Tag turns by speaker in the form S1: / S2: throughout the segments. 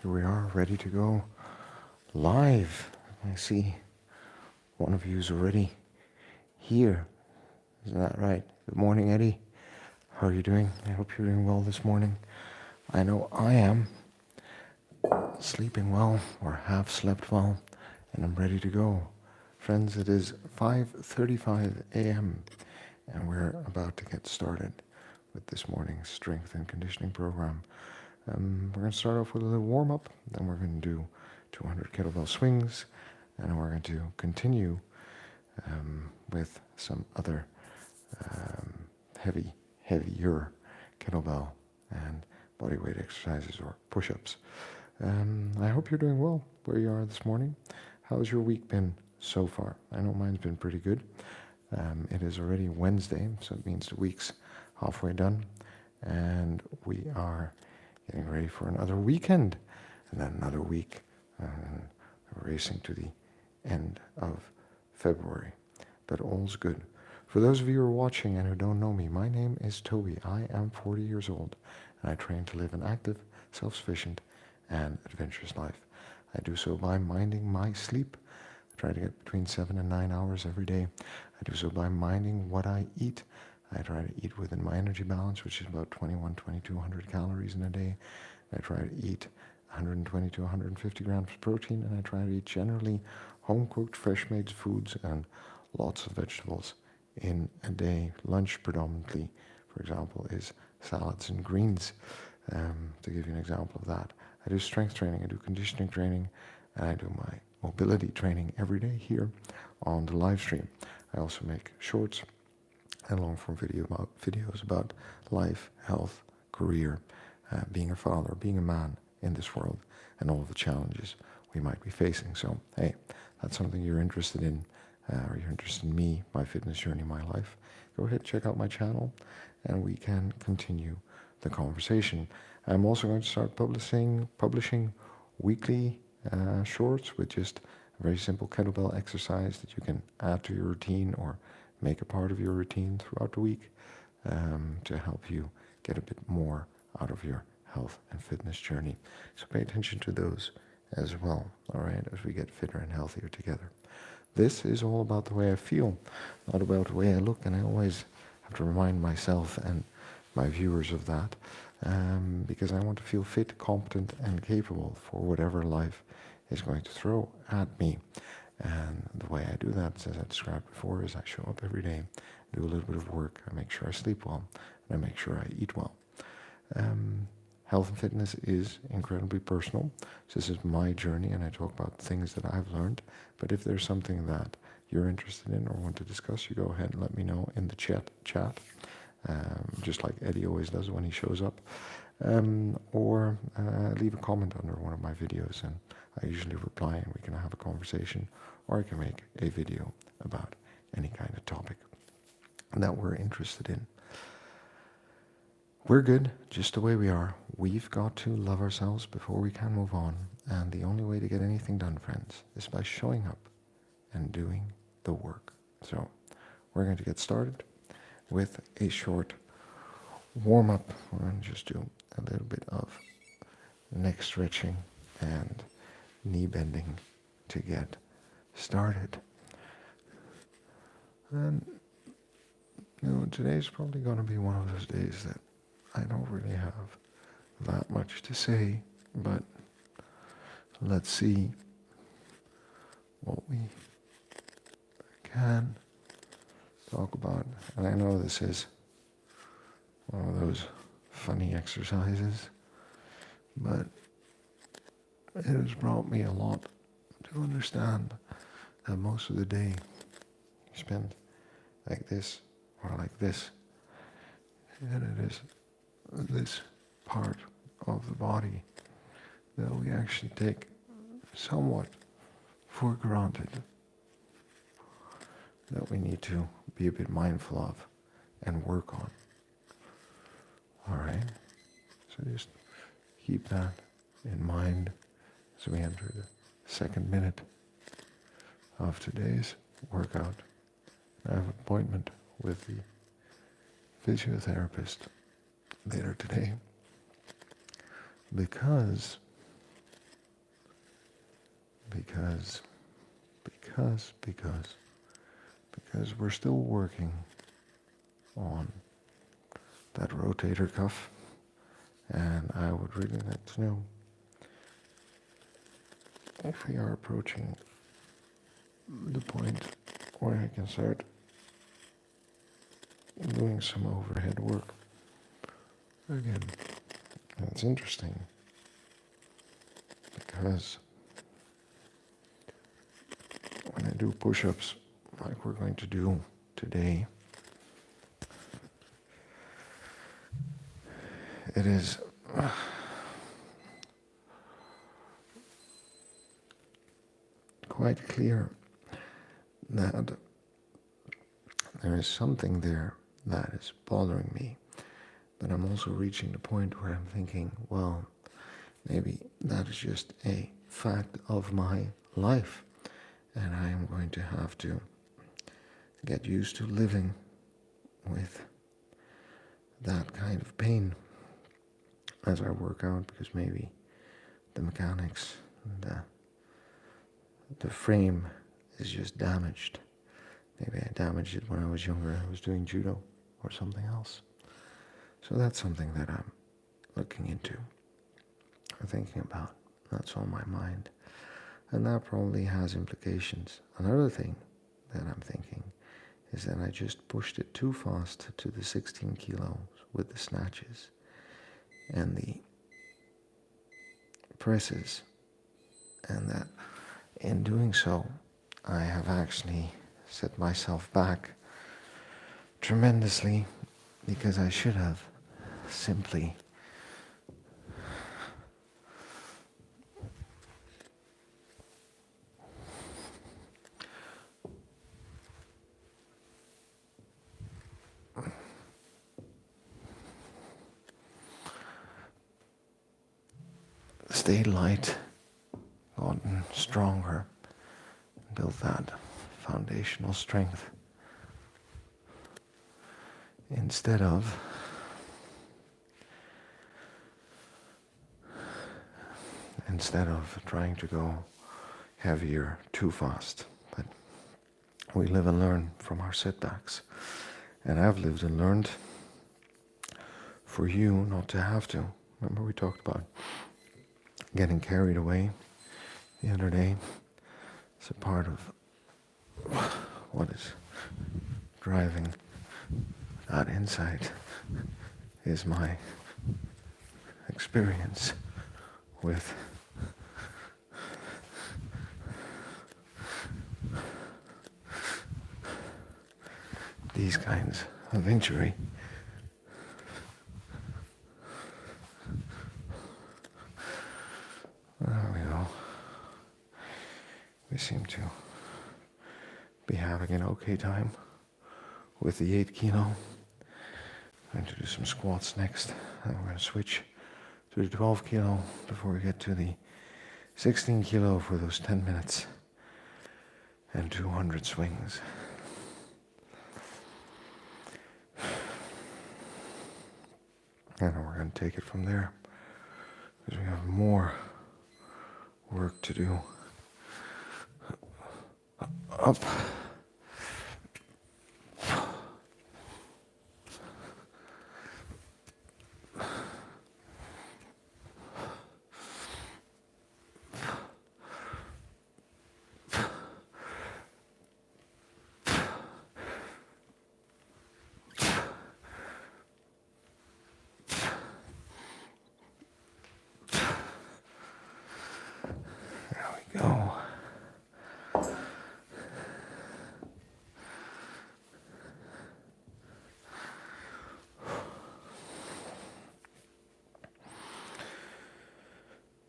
S1: Here we are, ready to go live. I see one of you is already here. Isn't that right? Good morning, Eddie. How are you doing? I hope you're doing well this morning. I know I am sleeping well, or have slept well, and I'm ready to go. Friends, it is 5:35 a.m. and we're about to get started with this morning's strength and conditioning program. We're going to start off with a little warm-up, then we're going to do 200 kettlebell swings, and we're going to continue with some other heavier kettlebell and bodyweight exercises or push-ups. I hope you're doing well where you are this morning. How's your week been so far? I know mine's been pretty good. It is already Wednesday, so it means the week's halfway done, and we are getting ready for another weekend, and then another week, racing to the end of February. But all's good. For those of you who are watching and who don't know me, my name is Toby. I am 40 years old, and I train to live an active, self-sufficient, and adventurous life. I do so by minding my sleep. I try to get between 7 and 9 hours every day. I do so by minding what I eat. I try to eat within my energy balance, which is about 2,200 calories in a day. I try to eat 120 to 150 grams of protein, and I try to eat generally home-cooked, fresh-made foods and lots of vegetables in a day. Lunch predominantly, for example, is salads and greens, to give you an example of that. I do strength training, I do conditioning training, and I do my mobility training every day here on the live stream. I also make shorts and long-form videos about life, health, career, being a father, being a man in this world, and all of the challenges we might be facing. So, hey, that's something you're interested in, or you're interested in me, my fitness journey, my life, go ahead, check out my channel, and we can continue the conversation. I'm also going to start publishing weekly shorts with just a very simple kettlebell exercise that you can add to your routine or make a part of your routine throughout the week, to help you get a bit more out of your health and fitness journey. So pay attention to those as well, all right, as we get fitter and healthier together. This is all about the way I feel, not about the way I look, and I always have to remind myself and my viewers of that, because I want to feel fit, competent, and capable for whatever life is going to throw at me. And the way I do that, as I described before, is I show up every day, do a little bit of work, I make sure I sleep well, and I make sure I eat well. Health and fitness is incredibly personal. So this is my journey, and I talk about things that I've learned. But if there's something that you're interested in or want to discuss, you go ahead and let me know in the chat, just like Eddie always does when he shows up. Or leave a comment under one of my videos, and I usually reply, and we can have a conversation, or I can make a video about any kind of topic that we're interested in. We're good just the way we are. We've got to love ourselves before we can move on, and the only way to get anything done, friends, is by showing up and doing the work. So we're going to get started with a short warm-up. We're going to just do a little bit of neck stretching and knee bending to get started. And today's probably going to be one of those days that I don't really have that much to say, but let's see what we can talk about. And I know this is one of those funny exercises, but it has brought me a lot to understand that most of the day you spend like this or like this, and it is this part of the body that we actually take somewhat for granted, that we need to be a bit mindful of and work on. All right, so just keep that in mind as we enter the second minute of today's workout. I have an appointment with the physiotherapist later today, because because, because, because, because we're still working on that rotator cuff, and I would really like to know if we are approaching the point where I can start doing some overhead work again. And it's interesting because when I do push-ups like we're going to do today, it is quite clear that there is something there that is bothering me. But I'm also reaching the point where I'm thinking, well, maybe that is just a fact of my life, and I am going to have to get used to living with that kind of pain as I work out, because maybe the mechanics, the frame is just damaged. Maybe I damaged it when I was younger. I was doing judo or something else. So that's something that I'm looking into or thinking about. That's on my mind. And that probably has implications. Another thing that I'm thinking is that I just pushed it too fast to the 16 kilos with the snatches and the presses, and that in doing so I have actually set myself back tremendously, because I should have simply stayed light, gotten stronger, built that foundational strength, instead of trying to go heavier too fast. But we live and learn from our setbacks, and I've lived and learned for you not to have to. Remember we talked about getting carried away the other day? It's a part of what is driving that insight, is my experience with these kinds of injury. There we go. We seem to be having an okay time with the 8 kilo. I'm going to do some squats next, and we're going to switch to the 12 kilo before we get to the 16 kilo for those 10 minutes and 200 swings. And we're going to take it from there, because we have more work to do. Up. Go.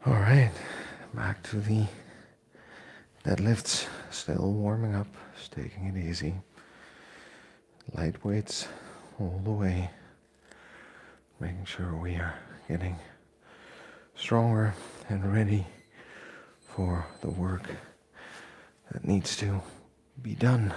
S1: All right, back to the deadlifts. Still warming up, just taking it easy. Light weights all the way, making sure we are getting stronger and ready for the work that needs to be done.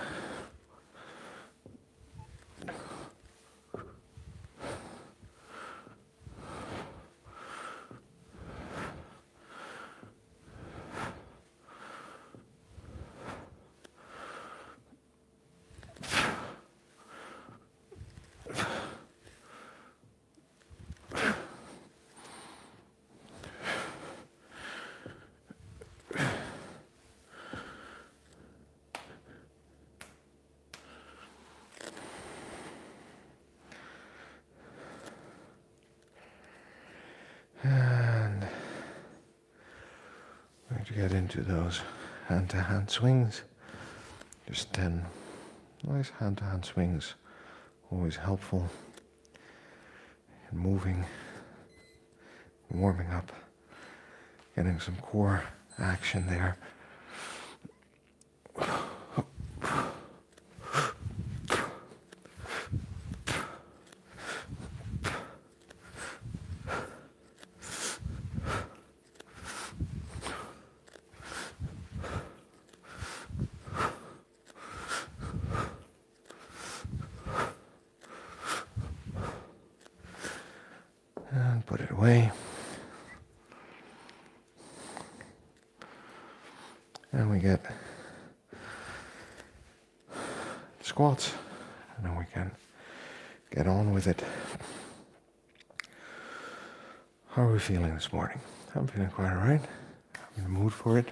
S1: like to get into those hand-to-hand swings. Just 10 nice hand-to-hand swings, always helpful in moving, warming up, getting some core action there. And put it away. And we get squats, and then we can get on with it. How are we feeling this morning? I'm feeling quite alright. I'm in the mood for it.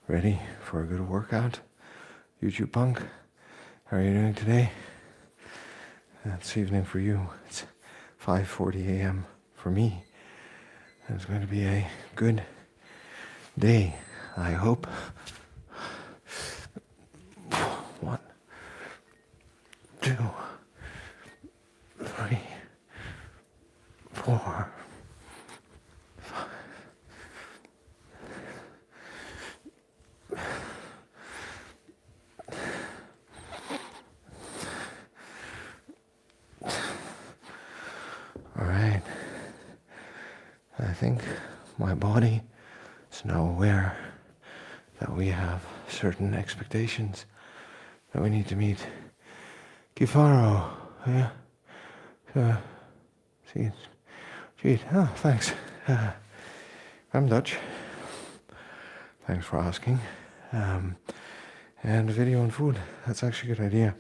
S1: Ready for a good workout. YouTube punk, how are you doing today? This evening for you, it's 5:40 a.m. for me. And it's going to be a good day, I hope. 1, 2, 3, 4, 5. All right. I think my body is now aware that we have certain expectations that we need to meet. Kifaro, yeah. Gee, oh, thanks. I'm Dutch. Thanks for asking. And a video on food, that's actually a good idea.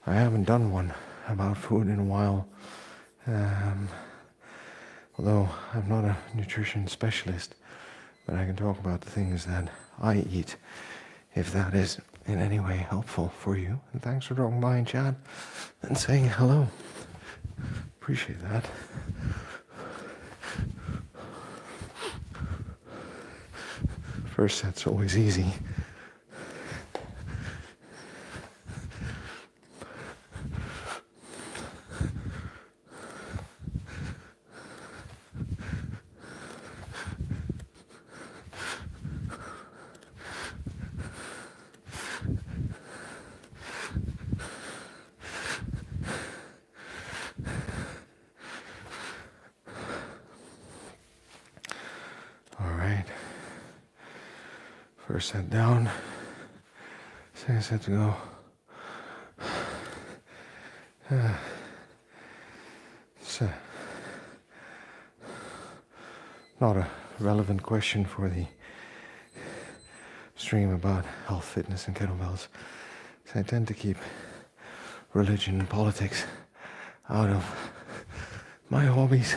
S1: I haven't done one about food in a while. Although I'm not a nutrition specialist, but I can talk about the things that I eat, if that is in any way helpful for you. And thanks for dropping by in chat and saying hello. Appreciate that. First set's always easy. First set down, second set to go. It's not a relevant question for the stream about health, fitness, and kettlebells. So I tend to keep religion and politics out of my hobbies.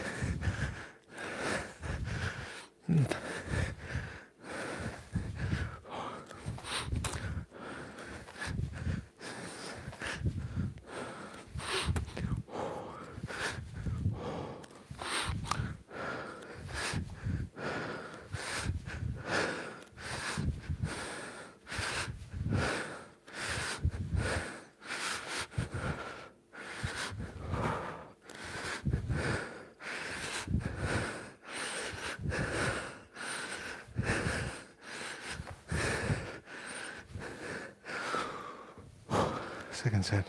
S1: Second set,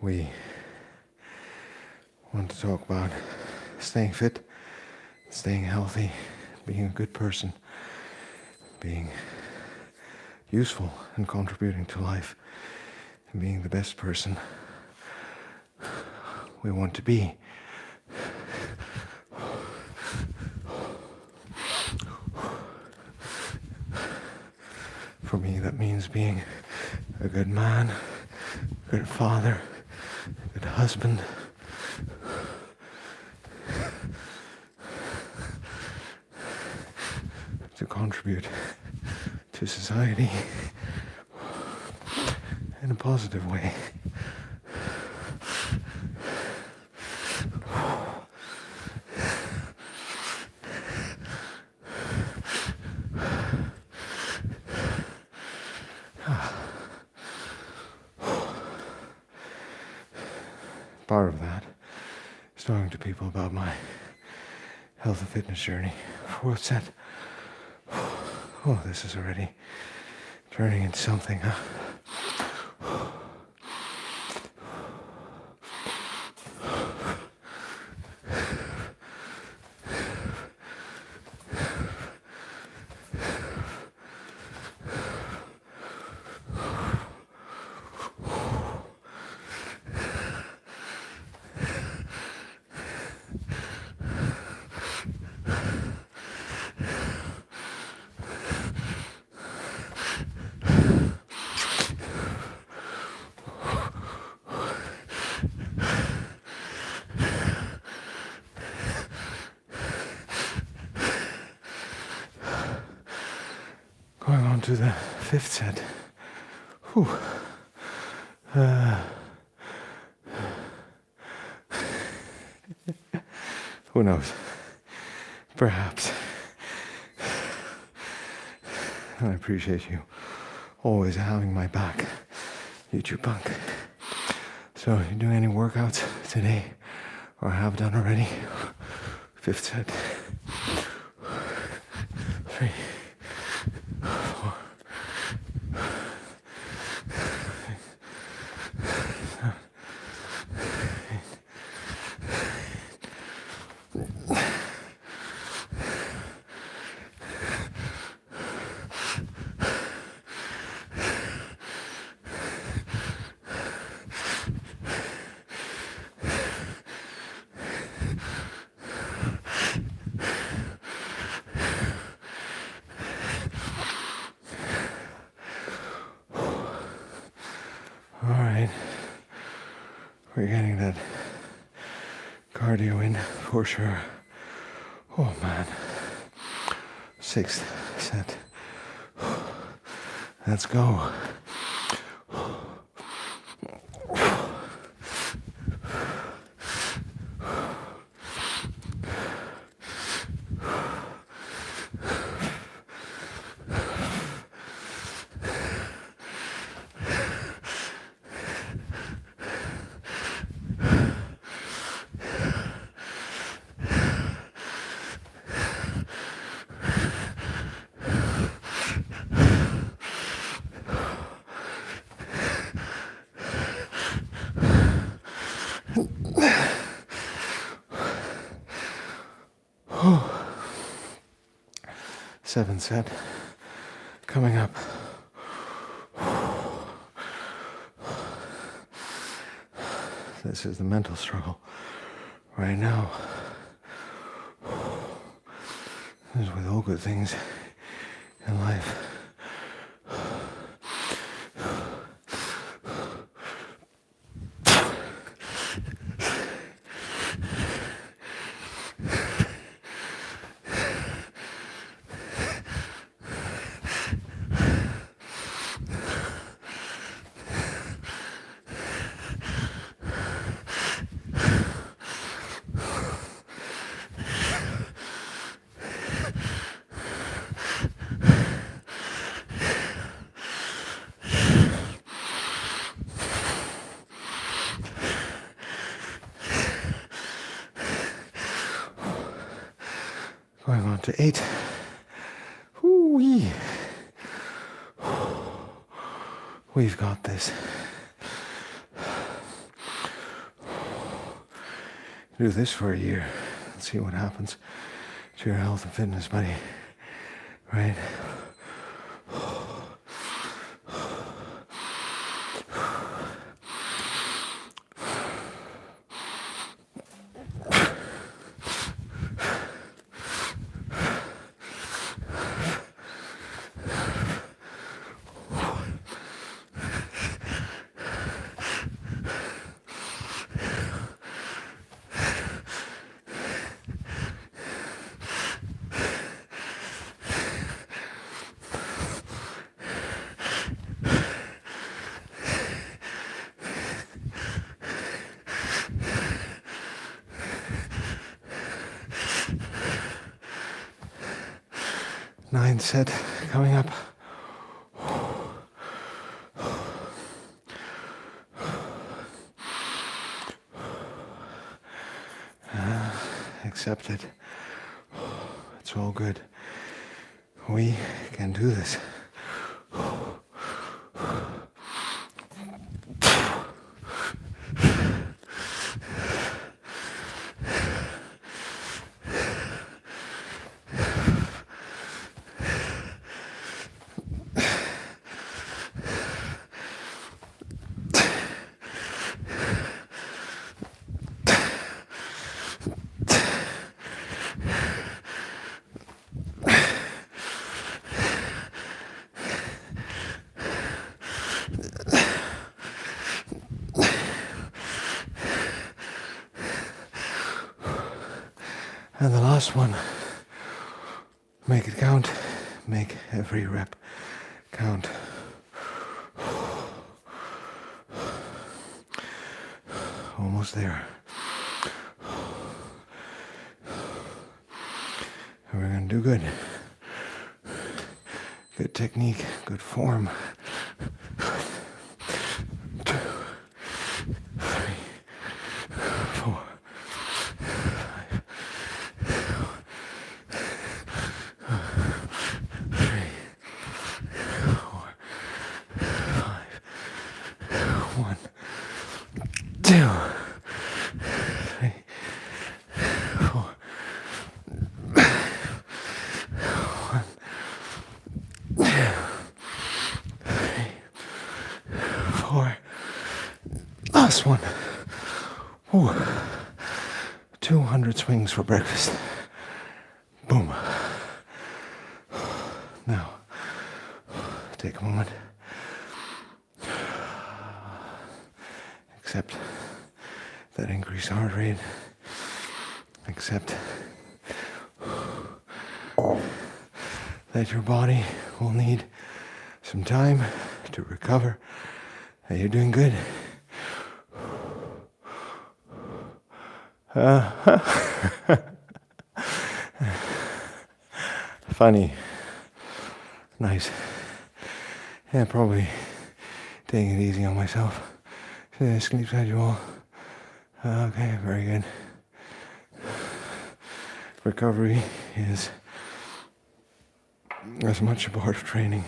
S1: we want to talk about staying fit, staying healthy, being a good person, being useful and contributing to life, and being the best person we want to be. For me, that means being a good man, a good father, a good husband, to contribute to society in a positive way. part of that is talking to people about my health and fitness journey. Fourth set. Oh, this is already turning into something, huh? Going on to the fifth set. Whew. Who knows? Perhaps. I appreciate you always having my back, YouTube punk. So, you doing any workouts today, or have done already? Fifth set. 3, 4. Alright, we're getting that cardio in for sure. Oh man, sixth set. Let's go. Seventh set coming up. This is the mental struggle right now. As with all good things in life. Going on to 8. Woo-wee. We've got this. Do this for a year. See what happens to your health and fitness, buddy. Right? Ninth set coming up. accept it. It's all good. We can do this. And the last one, make it count, make every rep count. Almost there. We're gonna do good. Good technique, good form. 2, 3, 4. 1, 2, 3, 4. 1, 2, 3, 4. Last one. Ooh. 200 swings for breakfast. Boom. Now, take a moment. Accept that increased heart rate. Accept that your body will need some time to recover. That you're doing good. Funny. Nice. Yeah, probably taking it easy on myself. Sleep schedule. Okay, very good. Recovery is as much a part of training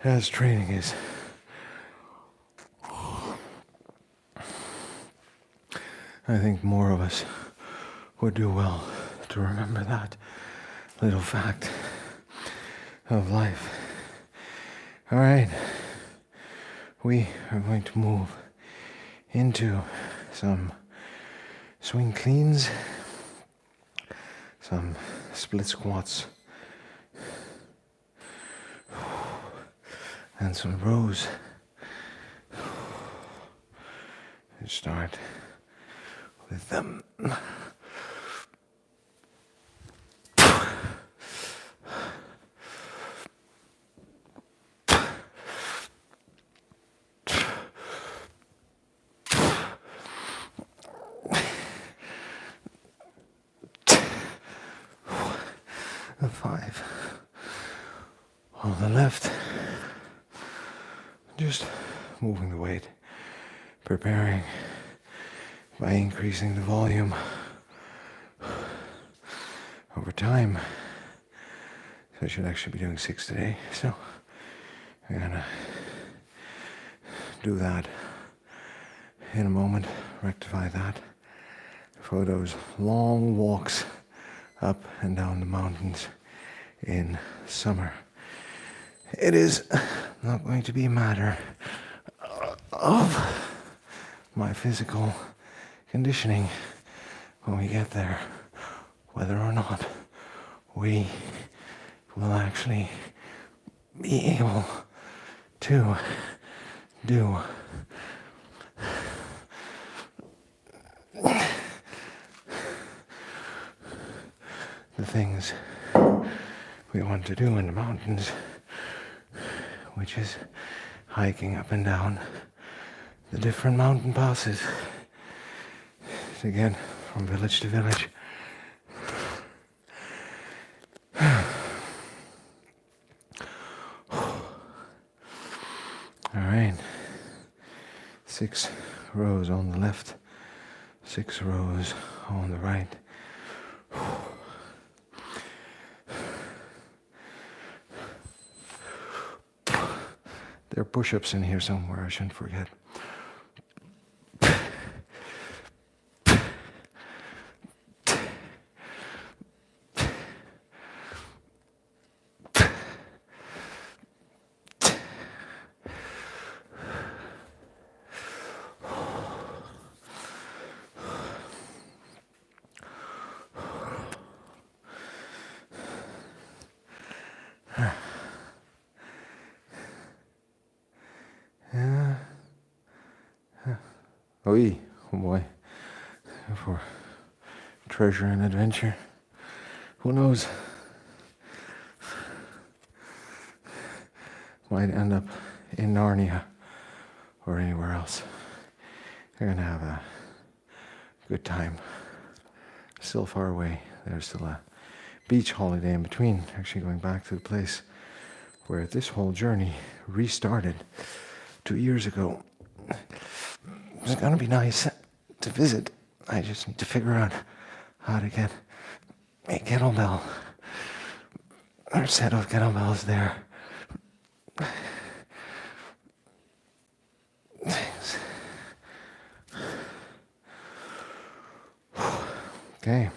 S1: as training is. I think more of us would do well to remember that little fact of life. All right, we are going to move into some swing cleans, some split squats, and some rows. Let's start with them. 5. On the left, just moving the weight, preparing by increasing the volume over time. So I should actually be doing 6 today. So I'm gonna do that in a moment, rectify that for those long walks up and down the mountains in summer. It is not going to be a matter of my physical conditioning when we get there, whether or not we will actually be able to do the things we want to do in the mountains, which is hiking up and down the different mountain passes to get from village to village. All right, 6 rows on the left, 6 rows on the right. There are push-ups in here somewhere, I shouldn't forget. Yeah. Oh boy. For treasure and adventure. Who knows? Might end up in Narnia or anywhere else. You're gonna have a good time. Still far away. There's still a beach holiday in between. Actually going back to the place where this whole journey restarted 2 years ago. It's gonna be nice to visit. I just need to figure out how to get a kettlebell or a set of kettlebells there. Thanks. Okay.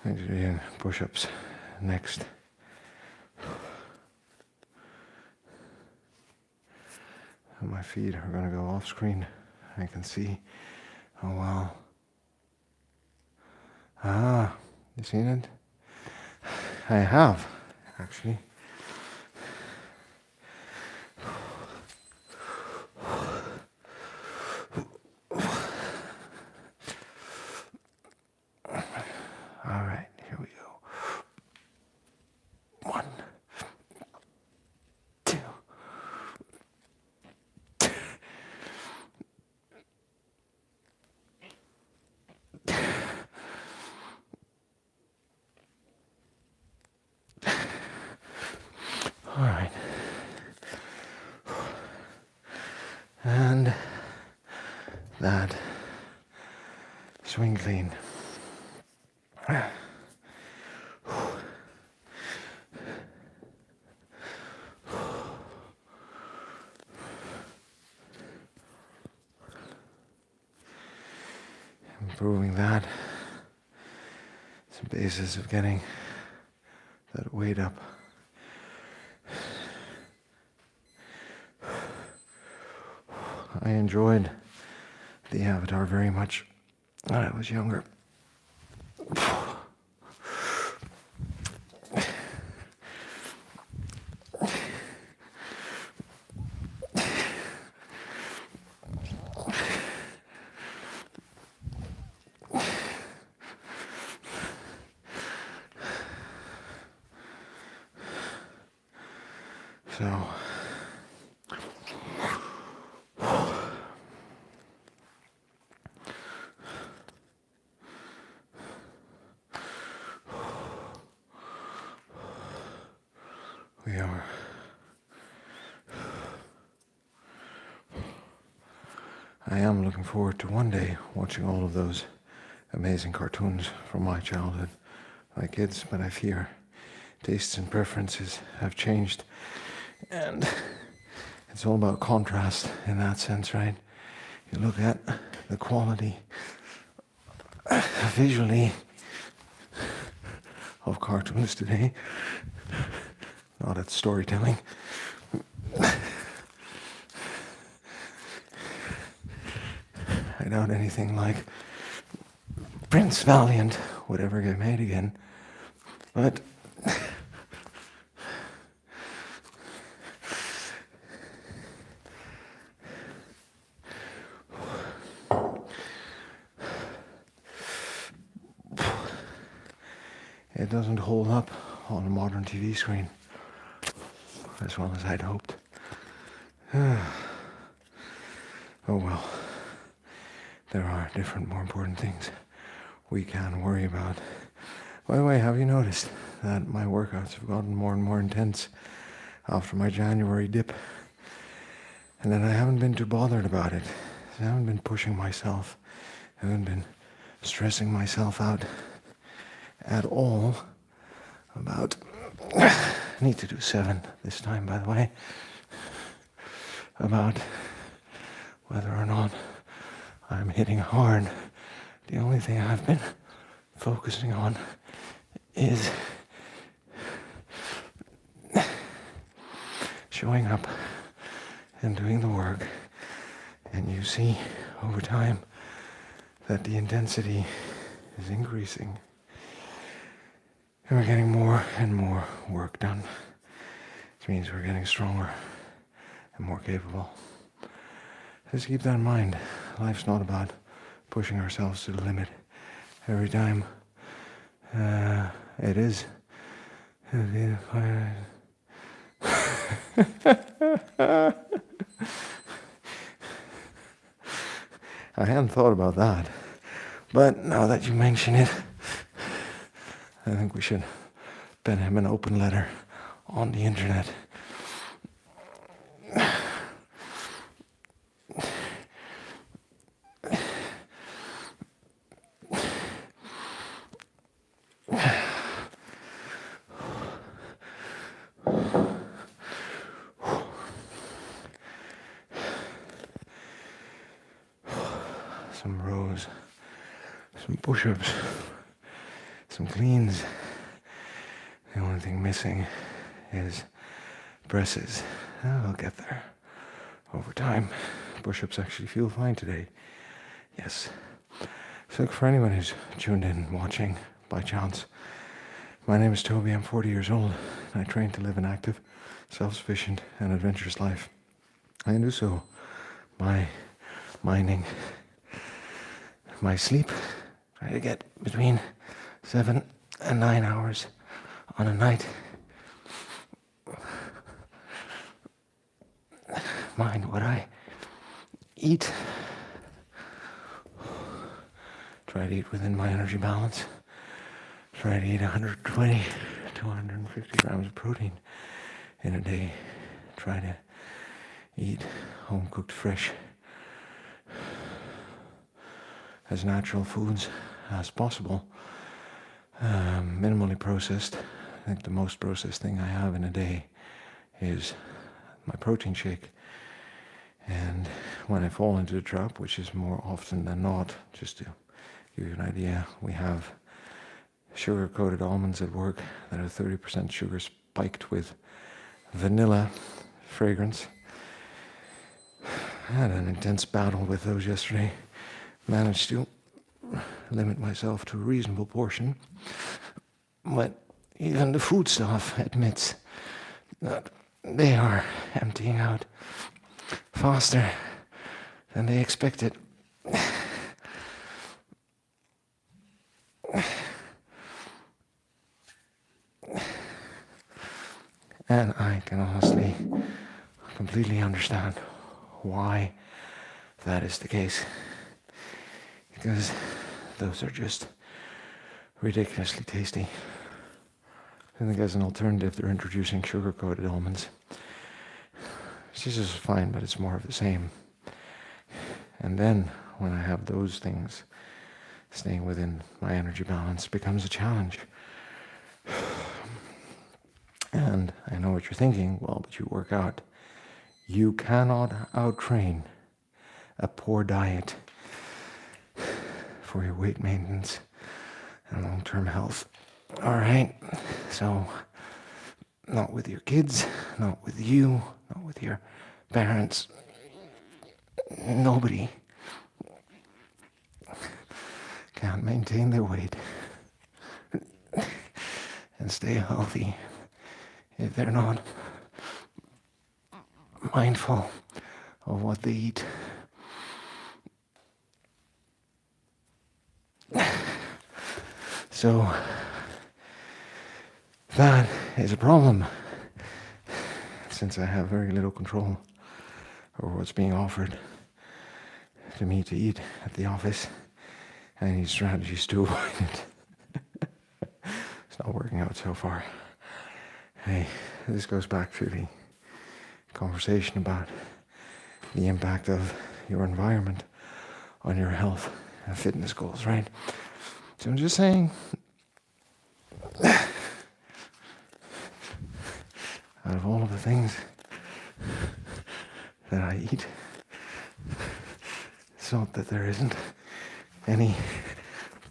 S1: I'm doing push-ups next. And my feet are going to go off screen. I can see. Oh wow. Ah, you seen it? I have, actually. All right, here we go. 1, 2. All right. And that swing clean. Improving that. Some basis of getting that weight up. I enjoyed the Avatar very much when I was younger. So, we are I am looking forward to one day watching all of those amazing cartoons from my childhood, my kids, but I fear tastes and preferences have changed, and it's all about contrast in that sense, right? You look at the quality visually of cartoons today, not at storytelling. I doubt anything like Prince Valiant would ever get made again, but it doesn't hold up on a modern TV screen as well as I'd hoped. Oh well, there are different, more important things we can worry about. By the way, have you noticed that my workouts have gotten more and more intense after my January dip? And that I haven't been too bothered about it. I haven't been pushing myself. I haven't been stressing myself out at all about... I need to do 7 this time, by the way. About whether or not I'm hitting hard. The only thing I've been focusing on is showing up and doing the work. And you see over time that the intensity is increasing. And we're getting more and more work done. Which means we're getting stronger and more capable. Just keep that in mind. Life's not about pushing ourselves to the limit every time. It is. I hadn't thought about that, but now that you mention it, I think we should pen him an open letter on the internet. Some rows, some push-ups, some cleans. The only thing missing is presses. I'll get there over time. Push-ups actually feel fine today. Yes. So for anyone who's tuned in, watching by chance, my name is Toby. I'm 40 years old. And I train to live an active, self-sufficient and adventurous life. I do so by minding my sleep. Try to get between 7 and 9 hours on a night. Mind what I eat. Try to eat within my energy balance. Try to eat 120 to 150 grams of protein in a day. Try to eat home-cooked fresh, as natural foods as possible. Minimally processed. I think the most processed thing I have in a day is my protein shake. And when I fall into the trap, which is more often than not, just to give you an idea, we have sugar-coated almonds at work that are 30% sugar spiked with vanilla fragrance. I had an intense battle with those yesterday. Managed to limit myself to a reasonable portion, but even the food staff admits that they are emptying out faster than they expected. And I can honestly completely understand why that is the case. Because those are just ridiculously tasty. I think as an alternative, they're introducing sugar-coated almonds. It's just fine, but it's more of the same. And then, when I have those things, staying within my energy balance becomes a challenge. And I know what you're thinking, well, but you work out. You cannot out-train a poor diet for your weight maintenance and long-term health. All right, so not with your kids, not with you, not with your parents. Nobody can maintain their weight and stay healthy if they're not mindful of what they eat. So that is a problem, since I have very little control over what's being offered to me to eat at the office. I need strategies to avoid it. It's not working out so far. Hey, this goes back to the conversation about the impact of your environment on your health and fitness goals, right? So I'm just saying, out of all of the things that I eat, it's not that there isn't any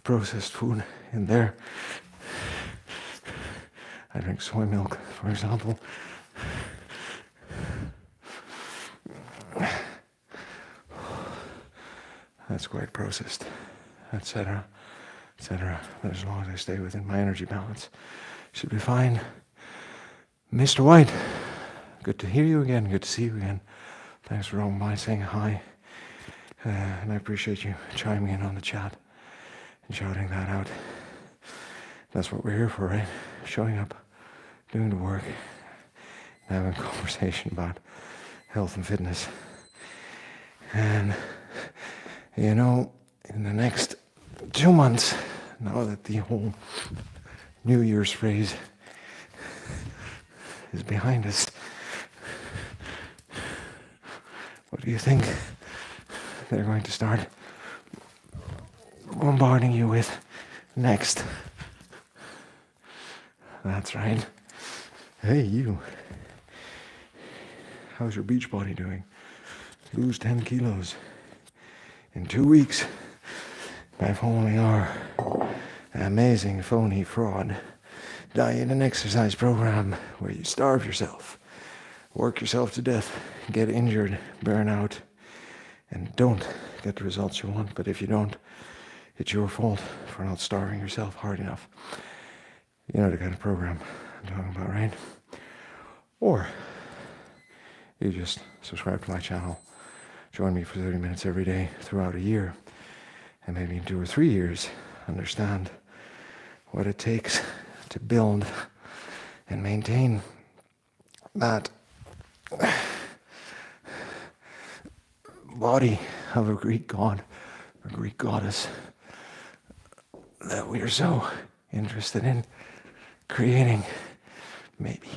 S1: processed food in there. I drink soy milk, for example. That's quite processed, etc., etc. But as long as I stay within my energy balance, should be fine. Mr. White, good to hear you again. Good to see you again. Thanks for dropping by, saying hi. And I appreciate you chiming in on the chat and shouting that out. That's what we're here for, right? Showing up, doing the work, and having a conversation about health and fitness. And, you know, in the next 2 months, now that the whole New Year's phrase is behind us, what do you think they're going to start bombarding you with next? That's right. Hey, you. How's your beach body doing? Lose 10 kilos in 2 weeks by following our amazing phony fraud diet and exercise program where you starve yourself, work yourself to death, get injured, burn out, and don't get the results you want. But if you don't, it's your fault for not starving yourself hard enough. You know the kind of program I'm talking about, right? Or you just subscribe to my channel, join me for 30 minutes every day throughout a year, and maybe in 2 or 3 years, understand what it takes to build and maintain that body of a Greek god or Greek goddess that we are so interested in creating, maybe.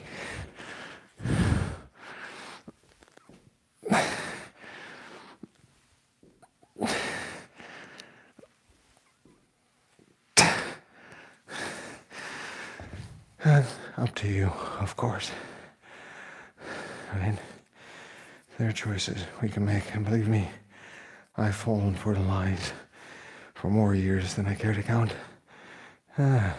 S1: And up to you, of course. Right? There are choices we can make, and believe me, I've fallen for the lies for more years than I care to count. Well,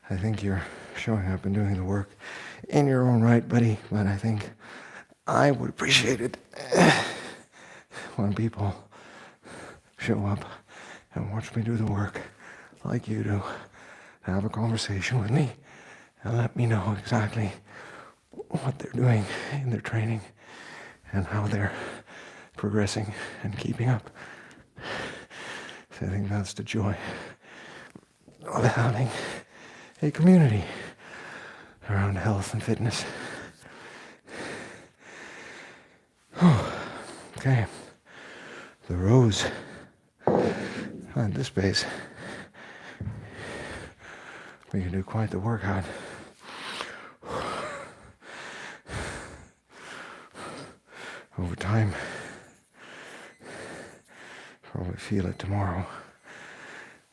S1: I think you're showing up and doing the work in your own right, buddy, but I think I would appreciate it when people show up and watch me do the work like you do, have a conversation with me and let me know exactly what they're doing in their training and how they're progressing and keeping up. So I think that's the joy of having a community around health and fitness. Okay, the rows at this base, we can do quite the workout. Over time, probably feel it tomorrow.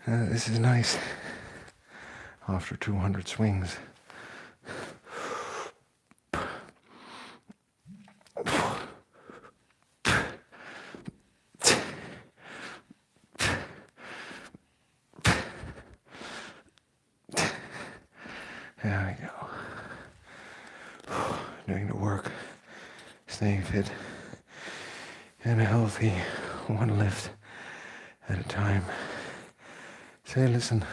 S1: This is nice after 200 swings. There we go. Doing the work, staying fit and healthy, one lift at a time. Say, listen,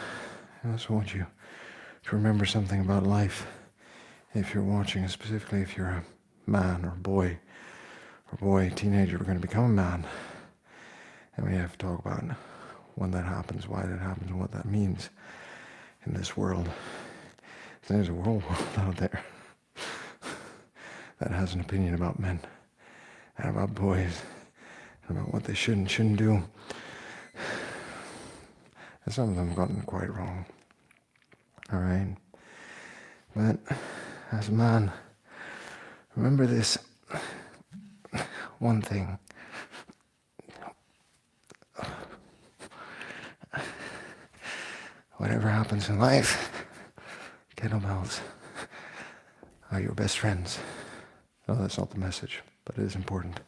S1: I also want you to remember something about life. If you're watching, specifically if you're a man or boy, teenager, we're going to become a man. And we have to talk about when that happens, why that happens, and what that means in this world. There's a world out there that has an opinion about men and about boys and about what they should and shouldn't do. And some of them have gotten quite wrong. All right? But as a man, remember this one thing. Whatever happens in life, kettlebells are your best friends. No, that's not the message, but it is important.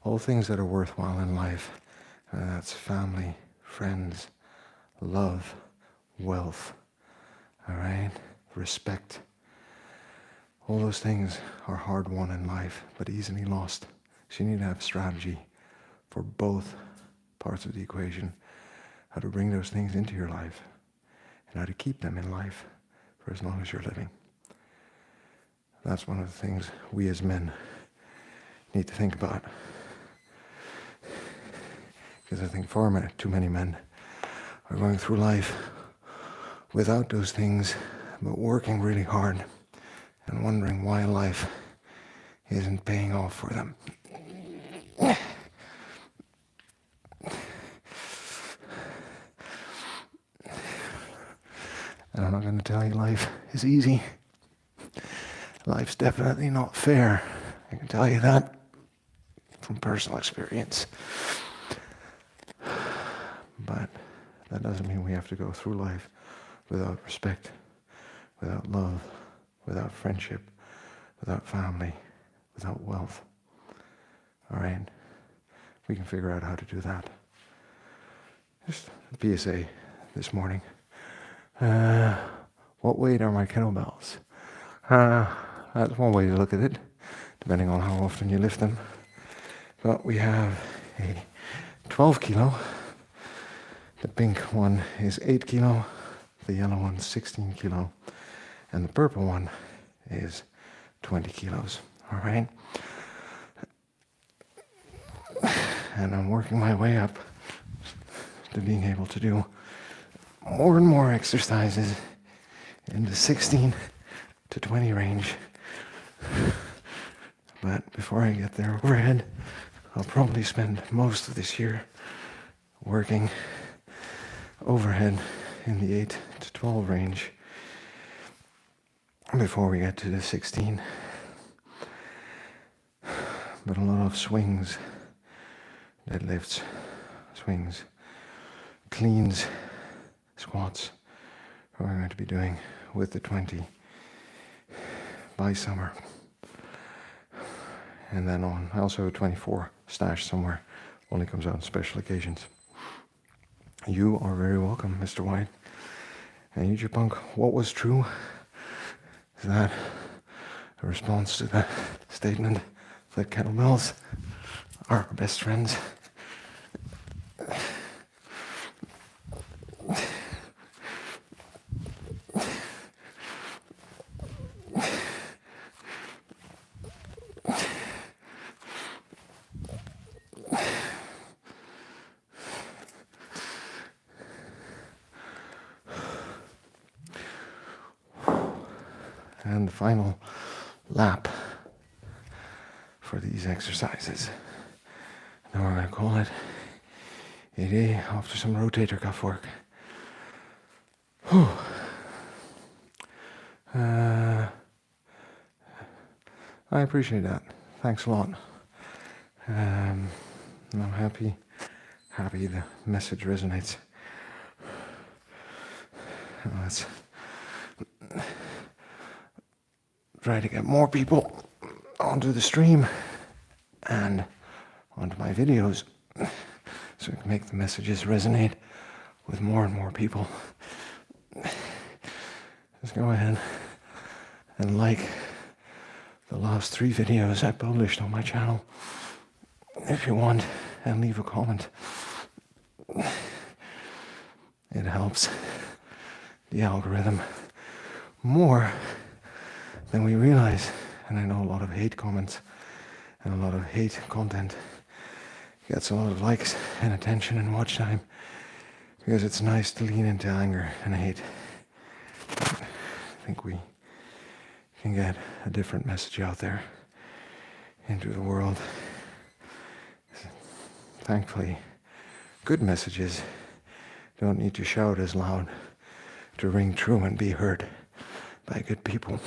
S1: All things that are worthwhile in life, that's family, friends, love, wealth, all right? Respect. All those things are hard won in life, but easily lost. So you need to have a strategy for both parts of the equation, how to bring those things into your life and how to keep them in life for as long as you're living. That's one of the things we as men need to think about. Because I think too many men are going through life without those things, but working really hard and wondering why life isn't paying off for them. And I'm not going to tell you life is easy. Life's definitely not fair. I can tell you that from personal experience. But that doesn't mean we have to go through life without respect, without love, without friendship, without family, without wealth. All right? We can figure out how to do that. Just a PSA this morning. What weight are my kettlebells? That's one way to look at it, depending on how often you lift them. But we have a 12 kilo. The pink one is 8 kilo. The yellow one's 16 kilo. And the purple one is 20 kilos. All right? And I'm working my way up to being able to do more and more exercises in the 16 to 20 range. But before I get there overhead, I'll probably spend most of this year working overhead in the 8 to 12 range before we get to the 16. But a lot of swings, deadlifts, swings, cleans, squats are what I'm going to be doing with the 20 by summer. And then on, I also have a 24 stashed somewhere, only comes out on special occasions. You are very welcome, Mr. White. And you Punk, what was true? Is that a response to the statement that kettlebells are our best friends? And the final lap for these exercises. Now we're going to call it a day after some rotator cuff work. I appreciate that. Thanks a lot. I'm happy the message resonates. Let's try to get more people onto the stream and onto my videos so we can make the messages resonate with more and more people. Just go ahead and like the last 3 videos I published on my channel if you want, and leave a comment. It helps the algorithm more than we realize. And I know a lot of hate comments and a lot of hate content gets a lot of likes and attention and watch time because it's nice to lean into anger and hate. But I think we can get a different message out there into the world. Thankfully, good messages don't need to shout as loud to ring true and be heard by good people.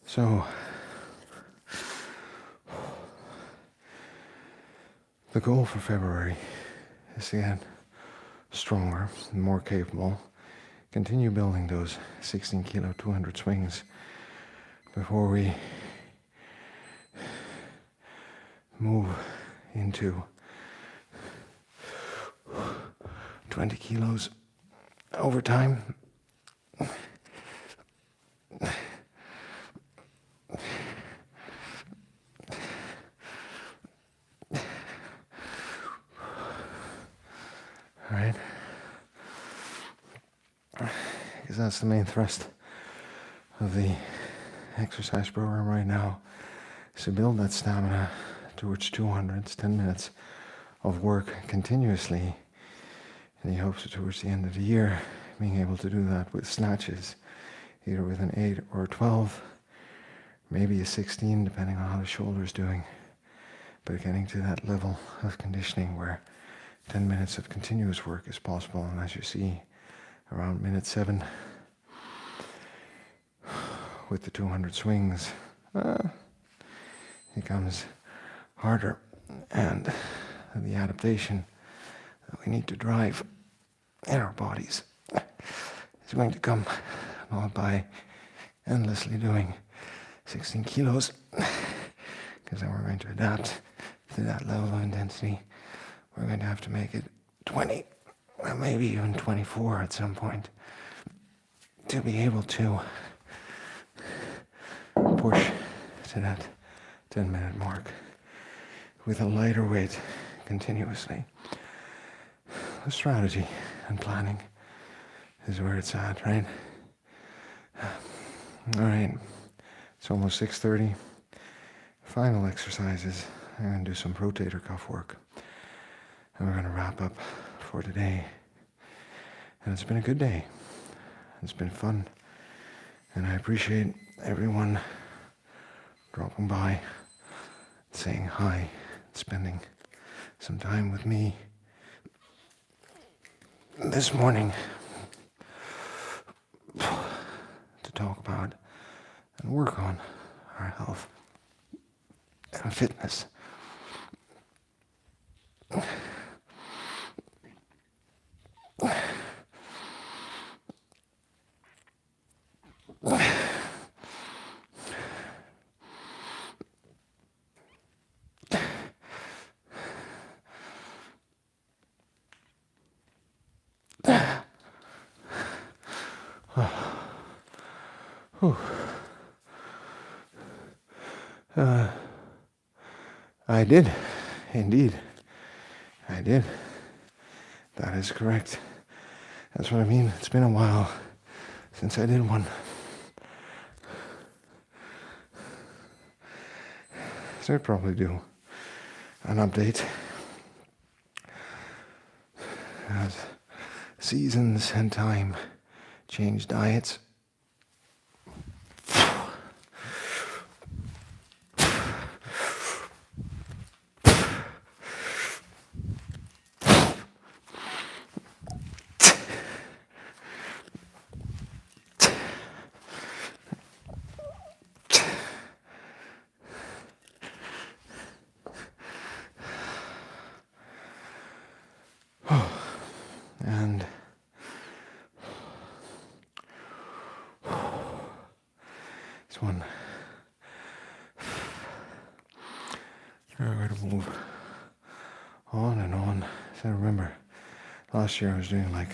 S1: So, the goal for February is to get stronger and more capable. Continue building those 16 kilo 200 swings before we move into 20 kilos over time. Right? Because that's the main thrust of the exercise program right now, is to build that stamina towards 200s, 10 minutes of work continuously. And he hopes towards the end of the year being able to do that with snatches, either with an 8 or a 12, maybe a 16, depending on how the shoulder's doing. But getting to that level of conditioning where 10 minutes of continuous work is possible, and as you see, around minute 7, with the 200 swings, it becomes harder, and the adaptation that we need to drive in our bodies is going to come not by endlessly doing 16 kilos, because then we're going to adapt to that level of intensity. We're going to have to make it 20, or maybe even 24 at some point, to be able to push to that 10-minute mark with a lighter weight continuously. The strategy and planning is where it's at, right? All right, it's almost 6:30. Final exercises. I'm going to do some rotator cuff work. And we're going to wrap up for today. And it's been a good day. It's been fun. And I appreciate everyone dropping by, saying hi, spending some time with me this morning to talk about and work on our health and fitness. I did, indeed. I did. That is correct. That's what I mean. It's been a while since I did one. So I'd probably do an update as seasons and time change diets. And this one, I'm going to move on and on. So remember, last year I was doing like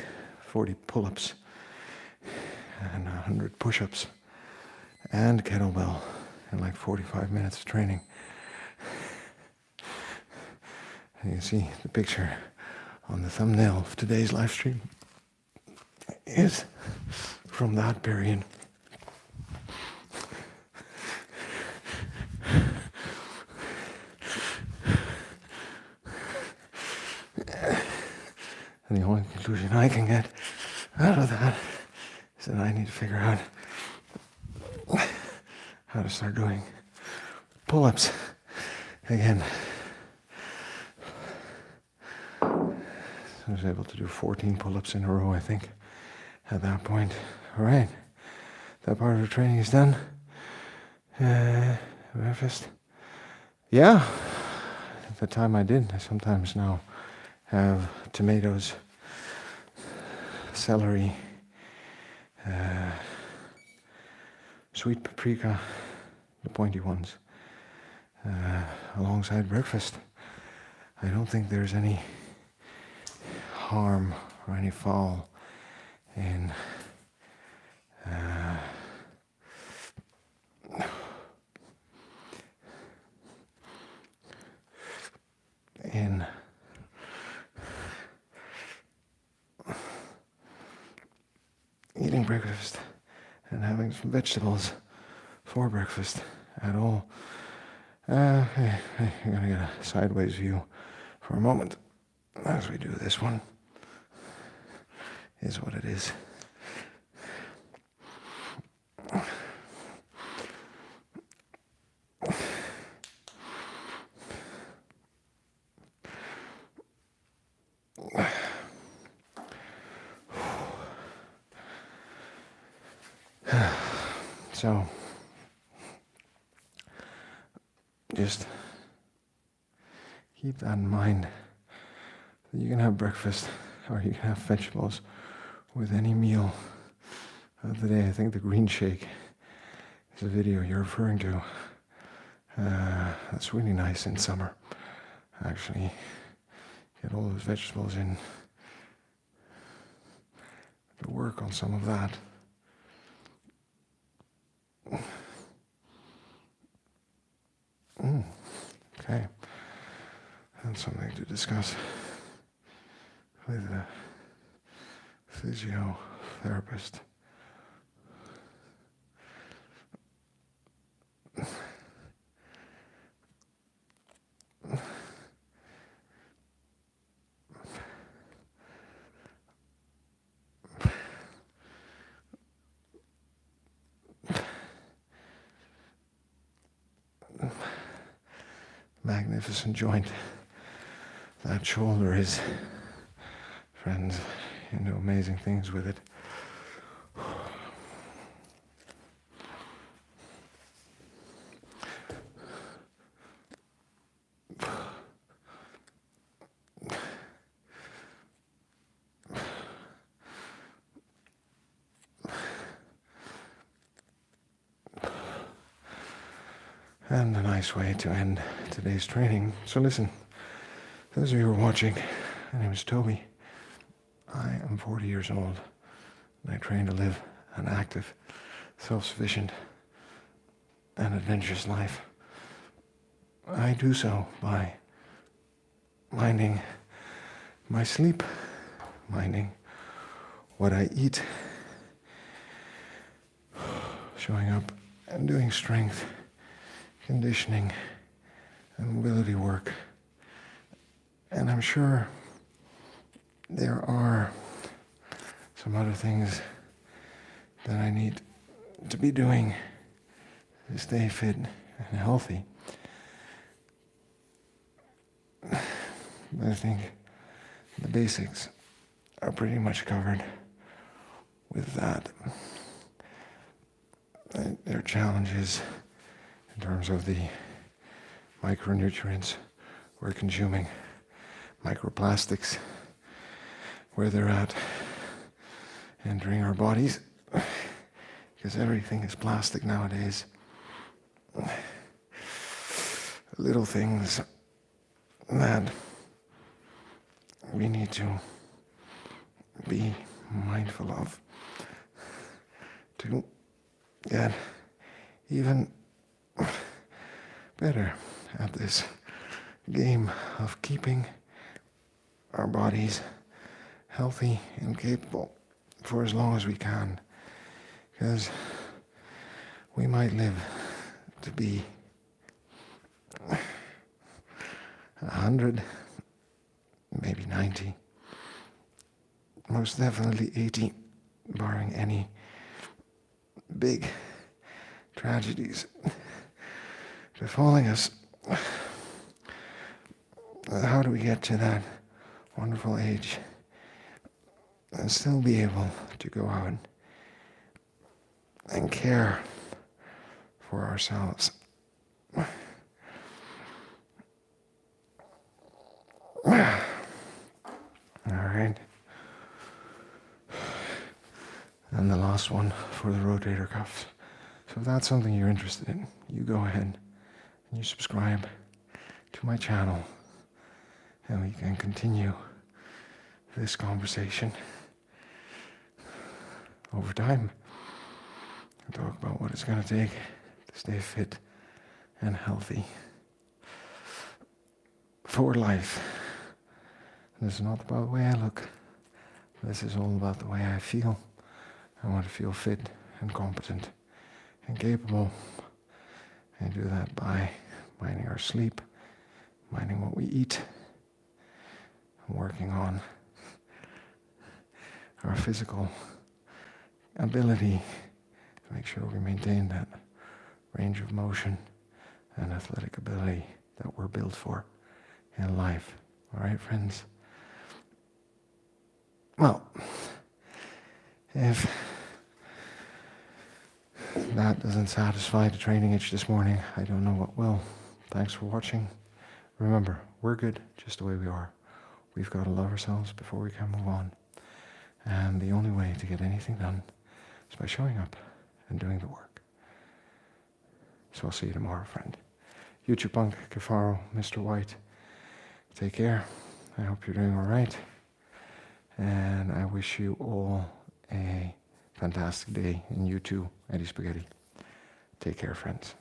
S1: 40 pull-ups and 100 push-ups and kettlebell in like 45 minutes of training. You see the picture on the thumbnail of today's live stream is from that period. And the only conclusion I can get out of that is that I need to figure out how to start doing pull-ups again. I was able to do 14 pull-ups in a row, I think, at that point. All right, that part of the training is done. Breakfast. Yeah, at the time I did. I sometimes now have tomatoes, celery, sweet paprika, the pointy ones, alongside breakfast. I don't think there's any harm or any foul in eating breakfast and having some vegetables for breakfast at all. I'm gonna get a sideways view for a moment as we do this one. Is what it is. So, just keep that in mind. You can have breakfast or you can have vegetables with any meal of the day. I think the green shake is a video you're referring to. That's really nice in summer. Actually, get all those vegetables in. To work on some of that. Okay. That's something to discuss with a physiotherapist. Magnificent joint. That shoulder is, friends, you do amazing things with it. And a nice way to end today's training. So listen, those of you who are watching, my name is Toby. I am 40 years old, and I train to live an active, self-sufficient, and adventurous life. I do so by minding my sleep, minding what I eat, showing up and doing strength, conditioning, and mobility work. And I'm sure there are some other things that I need to be doing to stay fit and healthy. But I think the basics are pretty much covered with that. There are challenges in terms of the micronutrients we're consuming, microplastics, where they're at, entering our bodies, because everything is plastic nowadays. Little things that we need to be mindful of to get even better at this game of keeping our bodies healthy and capable for as long as we can, because we might live to be 100, maybe 90, most definitely 80, barring any big tragedies befalling us. How do we get to that wonderful age and still be able to go out and care for ourselves? All right. And the last one for the rotator cuffs. So if that's something you're interested in, you go ahead and you subscribe to my channel, and we can continue this conversation over time and talk about what it's going to take to stay fit and healthy for life. This is not about the way I look. This is all about the way I feel. I want to feel fit and competent and capable, and do that by minding our sleep, minding what we eat, and working on our physical ability to make sure we maintain that range of motion and athletic ability that we're built for in life. All right, friends? Well, if that doesn't satisfy the training itch this morning, I don't know what will. Thanks for watching. Remember, we're good just the way we are. We've got to love ourselves before we can move on. And the only way to get anything done is by showing up and doing the work. So I'll see you tomorrow, friend. YouTube Punk, Kefaro, Mr. White. Take care. I hope you're doing all right. And I wish you all a fantastic day. And you too, Eddie Spaghetti. Take care, friends.